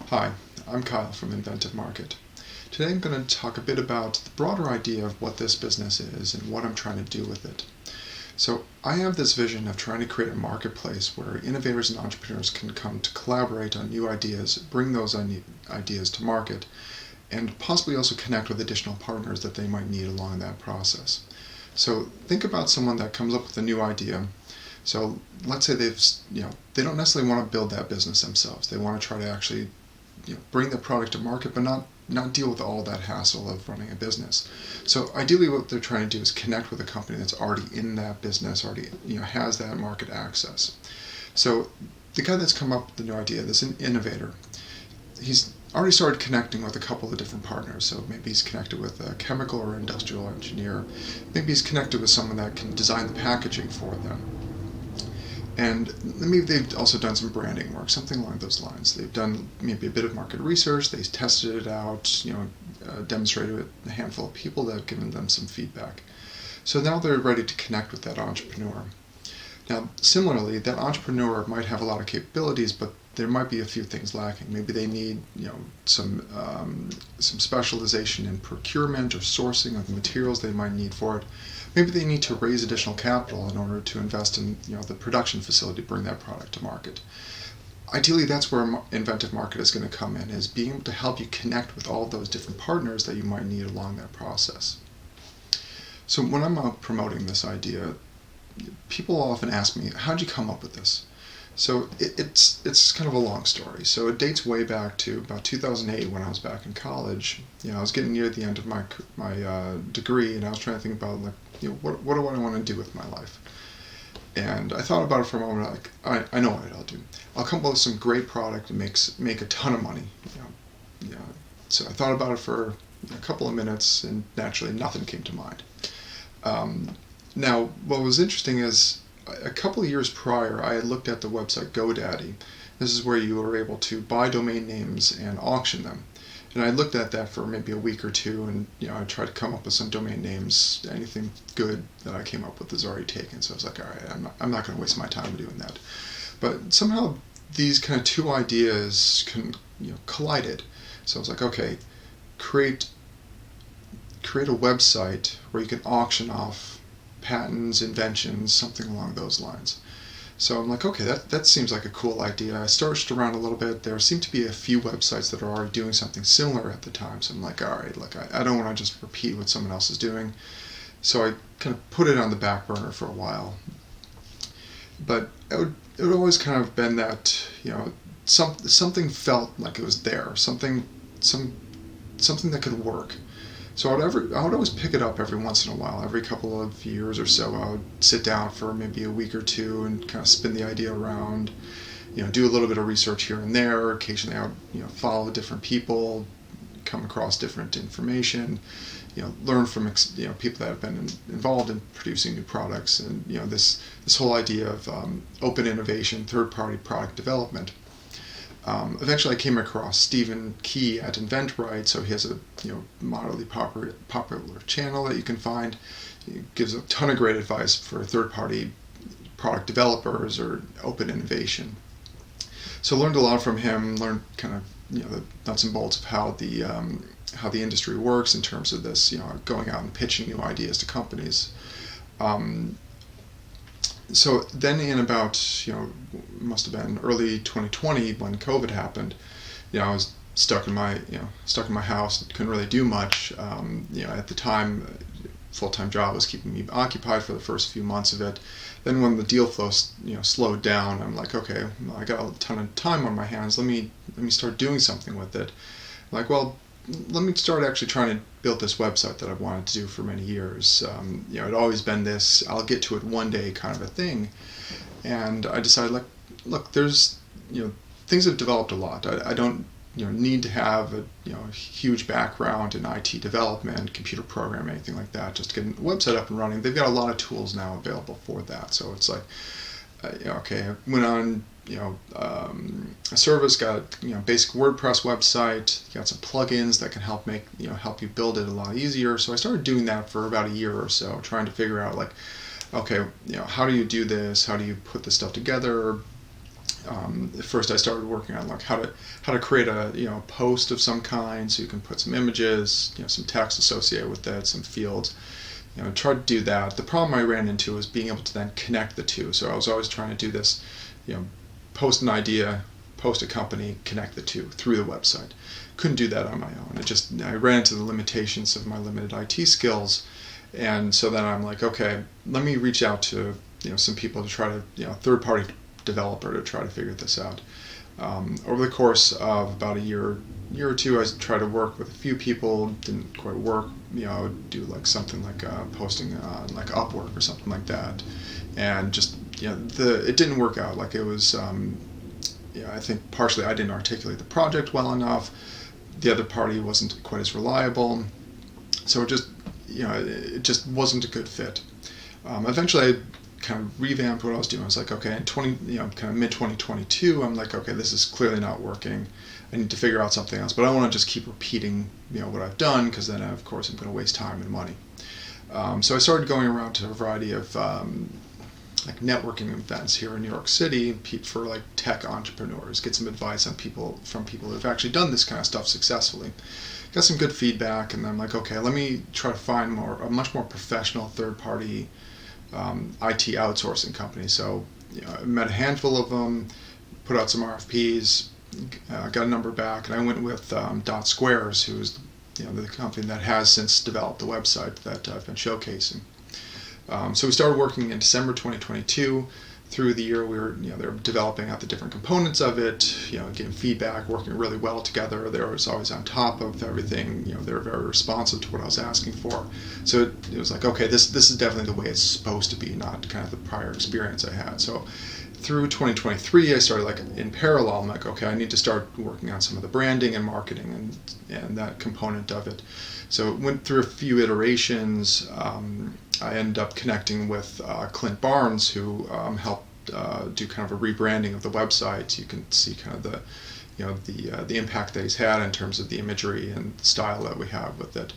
Hi, I'm Kyle from Inventive Market. Today I'm going to talk a bit about the broader idea of what this business is and what I'm trying to do with it. So I have this vision of trying to create a marketplace where innovators and entrepreneurs can come to collaborate on new ideas, bring those ideas to market, and possibly also connect with additional partners that they might need along that process. So think about someone that comes up with a new idea. So let's say they don't necessarily want to build that business themselves. They want to try to actually bring the product to market, but not deal with all that hassle of running a business. So ideally, what they're trying to do is connect with a company that's already in that business, already has that market access. So the guy that's come up with the new idea, this innovator, he's already started connecting with a couple of different partners. So maybe he's connected with a chemical or industrial engineer. Maybe he's connected with someone that can design the packaging for them. And maybe they've also done some branding work, something along those lines. They've done maybe a bit of market research. They've tested it out, demonstrated it with a handful of people that have given them some feedback. So now they're ready to connect with that entrepreneur. Now, similarly, that entrepreneur might have a lot of capabilities, but there might be a few things lacking. Maybe they need, some specialization in procurement or sourcing of the materials they might need for it. Maybe they need to raise additional capital in order to invest in, the production facility to bring that product to market. Ideally, that's where Inventive Market is going to come in, is being able to help you connect with all those different partners that you might need along that process. So when I'm out promoting this idea, people often ask me, how'd you come up with this? So it's kind of a long story. So it dates way back to about 2008 when I was back in college. I was getting near the end of my degree, and I was trying to think about what do I want to do with my life. And I thought about it for a moment. I know what I'll do. I'll come up with some great product and make a ton of money. So I thought about it for a couple of minutes, and naturally nothing came to mind. Now, what was interesting is, a couple of years prior, I had looked at the website GoDaddy. This is where you were able to buy domain names and auction them. And I looked at that for maybe a week or two, and I tried to come up with some domain names. Anything good that I came up with is already taken. So I was like, all right, I'm not going to waste my time doing that. But somehow these kind of two ideas collided. So I was like, okay, create a website where you can auction off patents, inventions, something along those lines. So I'm like, okay, that seems like a cool idea. I searched around a little bit. There seemed to be a few websites that are already doing something similar at the time. So I'm like, all right, I don't want to just repeat what someone else is doing. So I kind of put it on the back burner for a while. But it would always kind of been that, something felt like it was there, something that could work. So I would always pick it up every once in a while. Every couple of years or so, I would sit down for maybe a week or two and kind of spin the idea around, do a little bit of research here and there. Occasionally I would, follow different people, come across different information, learn from people that have been involved in producing new products, and this whole idea of open innovation, third-party product development. Eventually I came across Stephen Key at InventRight, so he has a moderately popular channel that you can find. He gives a ton of great advice for third-party product developers or open innovation. So I learned a lot from him, learned kind of the nuts and bolts of how the industry works in terms of this, going out and pitching new ideas to companies. So then in about, must have been early 2020 when COVID happened, I was stuck in my house, couldn't really do much. At the time, full-time job was keeping me occupied for the first few months of it. Then when the deal flow, slowed down, I'm like, okay, I got a ton of time on my hands. Let me start doing something with it. I'm like, well, let me start actually trying to build this website that I've wanted to do for many years. It'd always been this, I'll get to it one day kind of a thing. And I decided, look, there's, things have developed a lot. I don't, need to have a huge background in IT development, computer programming, anything like that, just to get a website up and running. They've got a lot of tools now available for that. So it's like, okay, I went on, a service, got basic WordPress website, got some plugins that can help you build it a lot easier. So I started doing that for about a year or so, trying to figure out okay, how do you do this? How do you put this stuff together? First, I started working on like how to create a post of some kind, so you can put some images, some text associated with that, some fields. Try to do that. The problem I ran into was being able to then connect the two. So I was always trying to do this, post an idea, post a company, connect the two through the website. Couldn't do that on my own. I ran into the limitations of my limited IT skills, and so then I'm like, okay, let me reach out to some people to try to third-party developer to try to figure this out. Over the course of about a year or two, I tried to work with a few people. Didn't quite work. I would do like something like posting on like Upwork or something like that, and just it didn't work out. Like it was, I think partially I didn't articulate the project well enough. The other party wasn't quite as reliable, so it just wasn't a good fit. Eventually, I kind of revamped what I was doing. I was like, okay, in kind of mid 2022, I'm like, okay, this is clearly not working. I need to figure out something else, but I don't want to just keep repeating, what I've done, because then, of course, I'm going to waste time and money. So I started going around to a variety of like networking events here in New York City for like tech entrepreneurs, get some advice from people who have actually done this kind of stuff successfully. Got some good feedback, and then I'm like, okay, let me try to find a much more professional third-party IT outsourcing company. So I met a handful of them, put out some RFPs, got a number back, and I went with Dot Squares, who's the company that has since developed the website that I've been showcasing. So we started working in December 2022. Through the year, we were they were developing out the different components of it, getting feedback, working really well together. They were always on top of everything. They were very responsive to what I was asking for. So it was like, okay, this is definitely the way it's supposed to be, not kind of the prior experience I had. So through 2023, I started like in parallel. I'm like, okay, I need to start working on some of the branding and marketing and that component of it. So it went through a few iterations. I ended up connecting with Clint Barnes, who helped do kind of a rebranding of the website. You can see kind of the impact that he's had in terms of the imagery and the style that we have with it.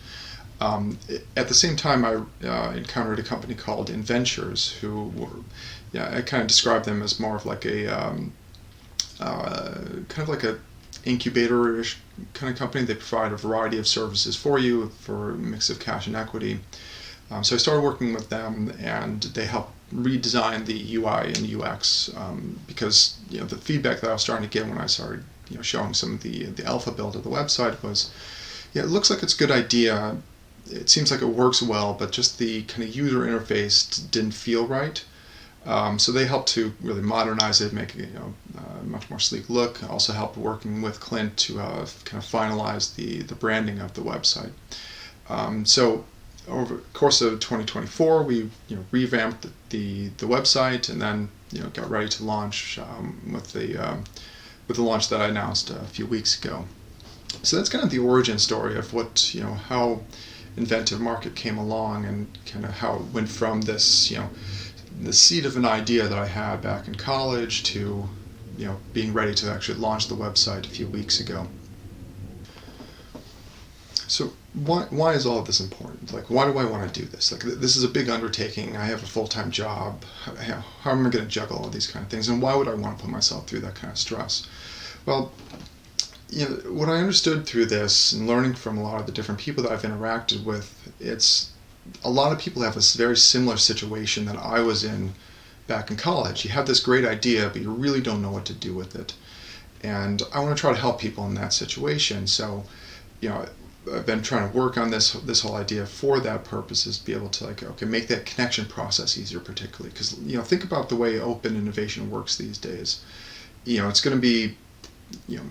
At the same time, I encountered a company called Inventures, who were, I kind of describe them as more of like a kind of like a incubator-ish kind of company. They provide a variety of services for you for a mix of cash and equity. So I started working with them, and they helped redesign the UI and UX because the feedback that I was starting to get when I started showing some of the alpha build of the website was, it looks like it's a good idea. It seems like it works well, but just the kind of user interface didn't feel right. So they helped to really modernize it, make it a much more sleek look. Also helped working with Clint to kind of finalize the branding of the website. So over the course of 2024, we revamped the website, and then got ready to launch with the launch that I announced a few weeks ago. So that's kind of the origin story of what how Inventive Market came along, and kind of how it went from this the seed of an idea that I had back in college to being ready to actually launch the website a few weeks ago. So why is all of this important? Like, why do I want to do this? Like, this is a big undertaking. I have a full-time job. How am I going to juggle all these kind of things? And why would I want to put myself through that kind of stress? Well, what I understood through this and learning from a lot of the different people that I've interacted with, it's a lot of people have this very similar situation that I was in back in college. You have this great idea, but you really don't know what to do with it. And I want to try to help people in that situation. So, I've been trying to work on this whole idea for that purpose, is be able to make that connection process easier, particularly because think about the way open innovation works these days. It's going to be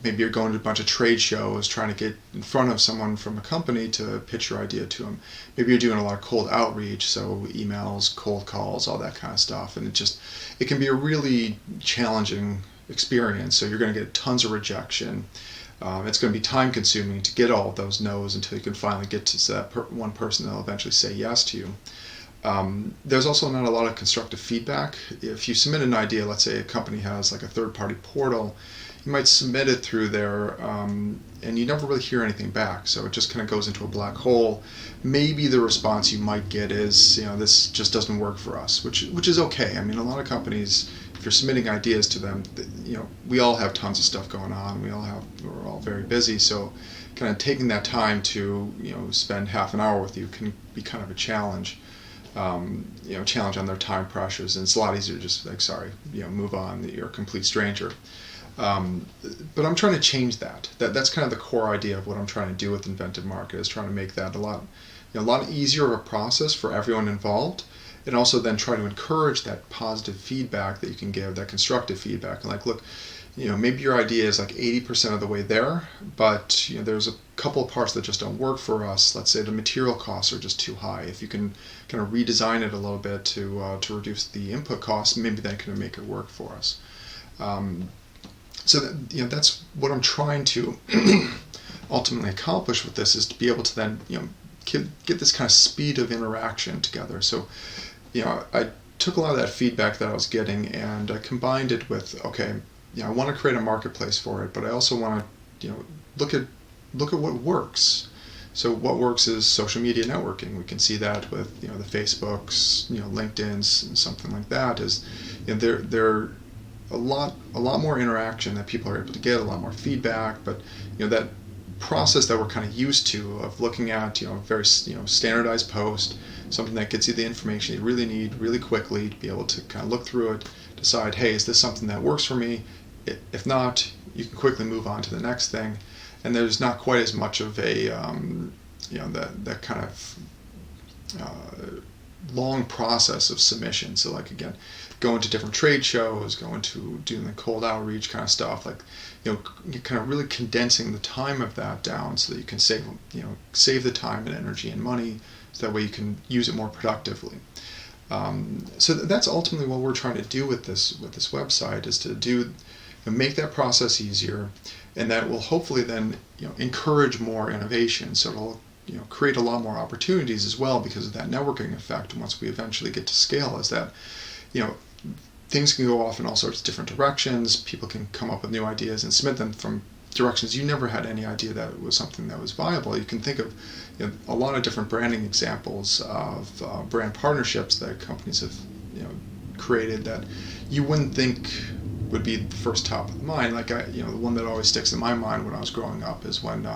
maybe you're going to a bunch of trade shows trying to get in front of someone from a company to pitch your idea to them. Maybe you're doing a lot of cold outreach, so emails, cold calls, all that kind of stuff, and it can be a really challenging experience. So you're going to get tons of rejection. It's going to be time consuming to get all of those no's until you can finally get to that one person that'll eventually say yes to you. There's also not a lot of constructive feedback. If you submit an idea, let's say a company has like a third-party portal, you might submit it through there, and you never really hear anything back. So it just kind of goes into a black hole. Maybe the response you might get is, this just doesn't work for us, which is okay. I mean, a lot of companies, if you're submitting ideas to them, we all have tons of stuff going on. We're all very busy, so kind of taking that time to spend half an hour with you can be kind of a challenge. Challenge on their time pressures, and it's a lot easier to just like, sorry, move on. You're a complete stranger. But I'm trying to change that. That's kind of the core idea of what I'm trying to do with Inventive Market, is trying to make that a lot easier of a process for everyone involved, and also then try to encourage that positive feedback that you can give, that constructive feedback. And like, look, maybe your idea is like 80% of the way there, but there's a couple of parts that just don't work for us. Let's say the material costs are just too high. If you can kind of redesign it a little bit to reduce the input costs, maybe that can make it work for us. So that's what I'm trying to ultimately accomplish with this, is to be able to then get this kind of speed of interaction together. So I took a lot of that feedback that I was getting, and I combined it with, okay, I want to create a marketplace for it, but I also want to look at what works. So what works is social media networking. We can see that with the Facebooks, LinkedIn's, and something like that. Is they're a lot more interaction that people are able to get, a lot more feedback. But that process that we're kind of used to, of looking at a very standardized post, something that gets you the information you really need really quickly to be able to kind of look through it, decide, hey, is this something that works for me? If not, you can quickly move on to the next thing. And there's not quite as much of a that kind of long process of submission. So like, again, going to different trade shows, going to doing the cold outreach kind of stuff, like you're kind of really condensing the time of that down so that you can save the time and energy and money, so that way you can use it more productively. So that's ultimately what we're trying to do with this website, is to make that process easier, and that will hopefully then encourage more innovation. So it'll create a lot more opportunities as well, because of that networking effect. Once we eventually get to scale, is that things can go off in all sorts of different directions. People can come up with new ideas and submit them from directions you never had any idea that it was something that was viable. You can think of a lot of different branding examples of brand partnerships that companies have created that you wouldn't think would be the first top of the mind. Like the one that always sticks in my mind when I was growing up is when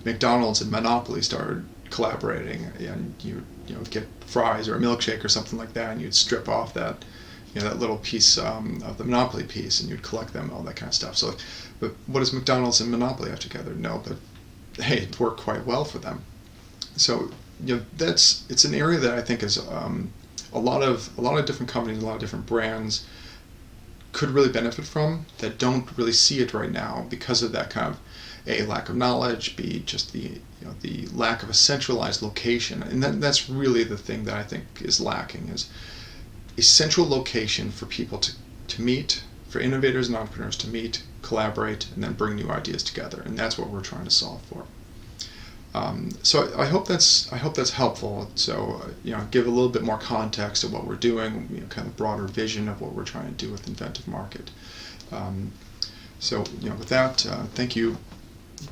McDonald's and Monopoly started collaborating, and you get fries or a milkshake or something like that, and you'd strip off that that little piece of the Monopoly piece, and you'd collect them, all that kind of stuff. So, but what does McDonald's and Monopoly have together? No, but hey, it worked quite well for them. So it's an area that I think is a lot of different companies, a lot of different brands could really benefit from, that don't really see it right now because of that kind of A, lack of knowledge, B, just the lack of a centralized location. And that's really the thing that I think is lacking, is a central location for people to meet, for innovators and entrepreneurs to meet, collaborate, and then bring new ideas together. And that's what we're trying to solve for. So I hope that's helpful. So give a little bit more context of what we're doing, kind of broader vision of what we're trying to do with Inventive Market. So with that, thank you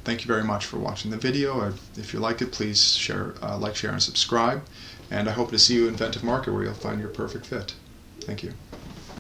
very much for watching the video. If you like it, please share, like, share, and subscribe. And I hope to see you in Inventive Market, where you'll find your perfect fit. Thank you.